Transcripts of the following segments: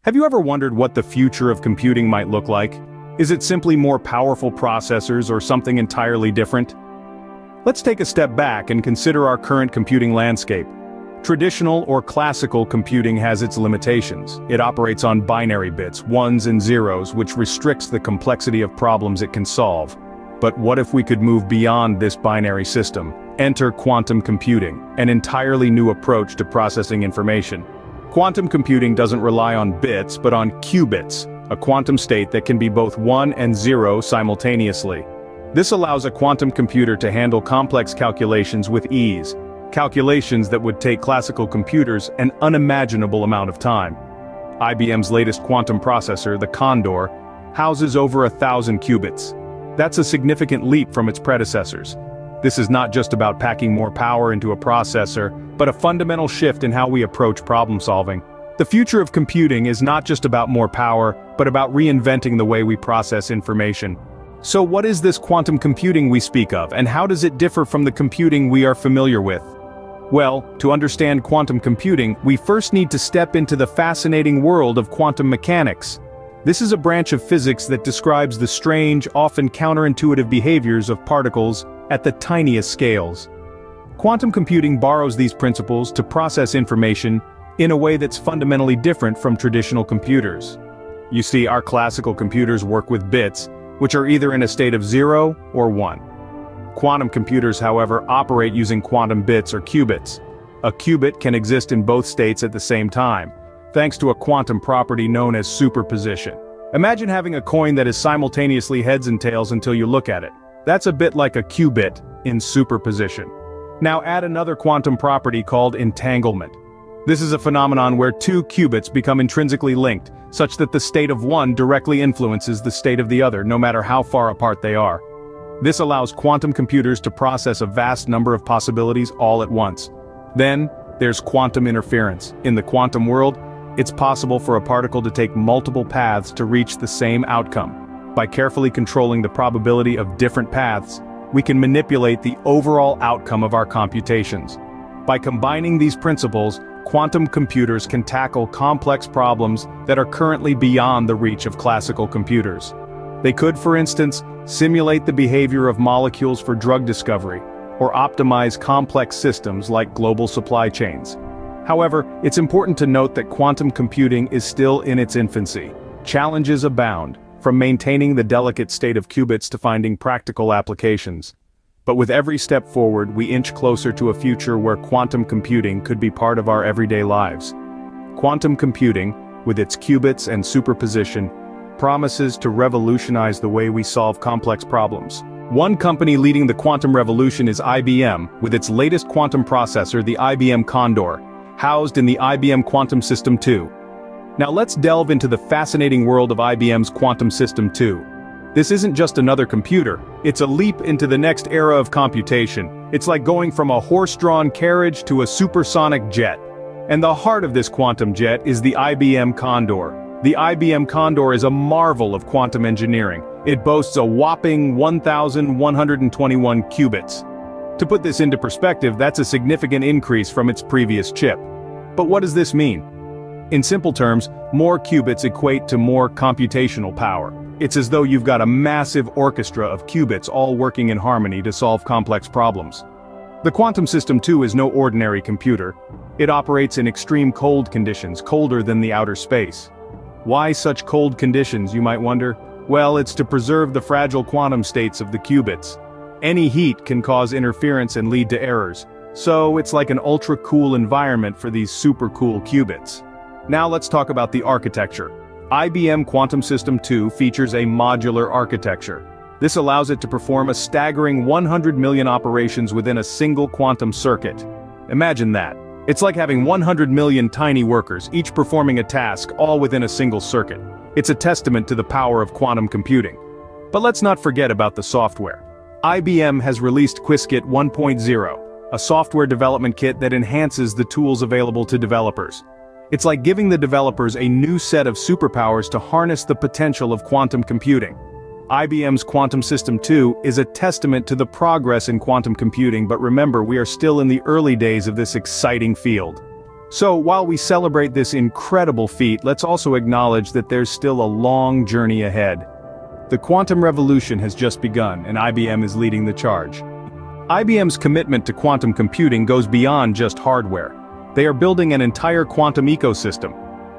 Have you ever wondered what the future of computing might look like? Is it simply more powerful processors or something entirely different? Let's take a step back and consider our current computing landscape. Traditional or classical computing has its limitations. It operates on binary bits, ones and zeros, which restricts the complexity of problems it can solve. But what if we could move beyond this binary system? Enter quantum computing, an entirely new approach to processing information. Quantum computing doesn't rely on bits but on qubits, a quantum state that can be both 1 and 0 simultaneously. This allows a quantum computer to handle complex calculations with ease, calculations that would take classical computers an unimaginable amount of time. IBM's latest quantum processor, the Condor, houses over 1,000 qubits. That's a significant leap from its predecessors. This is not just about packing more power into a processor, but a fundamental shift in how we approach problem solving. The future of computing is not just about more power, but about reinventing the way we process information. So what is this quantum computing we speak of, and how does it differ from the computing we are familiar with? Well, to understand quantum computing, we first need to step into the fascinating world of quantum mechanics. This is a branch of physics that describes the strange, often counterintuitive behaviors of particles at the tiniest scales. Quantum computing borrows these principles to process information in a way that's fundamentally different from traditional computers. You see, our classical computers work with bits, which are either in a state of 0 or 1. Quantum computers, however, operate using quantum bits or qubits. A qubit can exist in both states at the same time, thanks to a quantum property known as superposition. Imagine having a coin that is simultaneously heads and tails until you look at it. That's a bit like a qubit in superposition. Now add another quantum property called entanglement. This is a phenomenon where two qubits become intrinsically linked, such that the state of one directly influences the state of the other, no matter how far apart they are. This allows quantum computers to process a vast number of possibilities all at once. Then, there's quantum interference. In the quantum world, it's possible for a particle to take multiple paths to reach the same outcome. By carefully controlling the probability of different paths, we can manipulate the overall outcome of our computations. By combining these principles, quantum computers can tackle complex problems that are currently beyond the reach of classical computers. They could, for instance, simulate the behavior of molecules for drug discovery, or optimize complex systems like global supply chains. However, it's important to note that quantum computing is still in its infancy. Challenges abound, from maintaining the delicate state of qubits to finding practical applications. But with every step forward, we inch closer to a future where quantum computing could be part of our everyday lives. Quantum computing, with its qubits and superposition, promises to revolutionize the way we solve complex problems. One company leading the quantum revolution is IBM, with its latest quantum processor, the IBM Condor, housed in the IBM Quantum System 2. Now let's delve into the fascinating world of IBM's Quantum System 2. This isn't just another computer, it's a leap into the next era of computation. It's like going from a horse-drawn carriage to a supersonic jet. And the heart of this quantum jet is the IBM Condor. The IBM Condor is a marvel of quantum engineering. It boasts a whopping 1,121 qubits. To put this into perspective, that's a significant increase from its previous chip. But what does this mean? In simple terms, more qubits equate to more computational power. It's as though you've got a massive orchestra of qubits all working in harmony to solve complex problems. The Quantum System 2 is no ordinary computer. It operates in extreme cold conditions, colder than the outer space. Why such cold conditions, you might wonder? Well, it's to preserve the fragile quantum states of the qubits. Any heat can cause interference and lead to errors. So it's like an ultra-cool environment for these super-cool qubits. Now let's talk about the architecture. IBM Quantum System 2 features a modular architecture. This allows it to perform a staggering 100 million operations within a single quantum circuit. Imagine that. It's like having 100 million tiny workers, each performing a task, all within a single circuit. It's a testament to the power of quantum computing. But let's not forget about the software. IBM has released Qiskit 1.0, a software development kit that enhances the tools available to developers. It's like giving the developers a new set of superpowers to harness the potential of quantum computing. IBM's Quantum System 2 is a testament to the progress in quantum computing, but remember, we are still in the early days of this exciting field. So, while we celebrate this incredible feat, let's also acknowledge that there's still a long journey ahead. The quantum revolution has just begun, and IBM is leading the charge. IBM's commitment to quantum computing goes beyond just hardware. They are building an entire quantum ecosystem.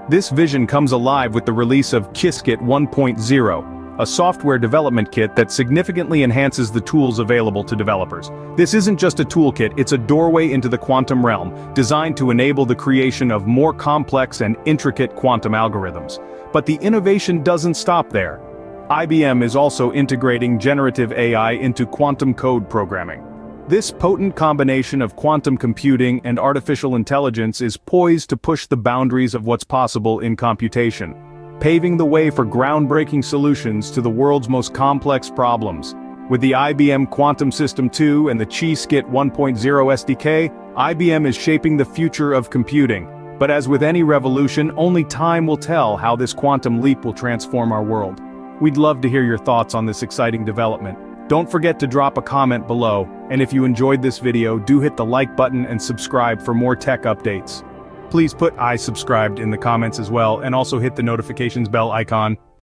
This vision comes alive with the release of Qubit 1.0, a software development kit that significantly enhances the tools available to developers. This isn't just a toolkit, it's a doorway into the quantum realm, designed to enable the creation of more complex and intricate quantum algorithms. But the innovation doesn't stop there. IBM is also integrating generative AI into quantum code programming. This potent combination of quantum computing and artificial intelligence is poised to push the boundaries of what's possible in computation, paving the way for groundbreaking solutions to the world's most complex problems. With the IBM Quantum System 2 and the Qubit 1.0 SDK, IBM is shaping the future of computing. But as with any revolution, only time will tell how this quantum leap will transform our world. We'd love to hear your thoughts on this exciting development. Don't forget to drop a comment below, and if you enjoyed this video, do hit the like button and subscribe for more tech updates. Please put "I subscribed" in the comments as well, and also hit the notifications bell icon.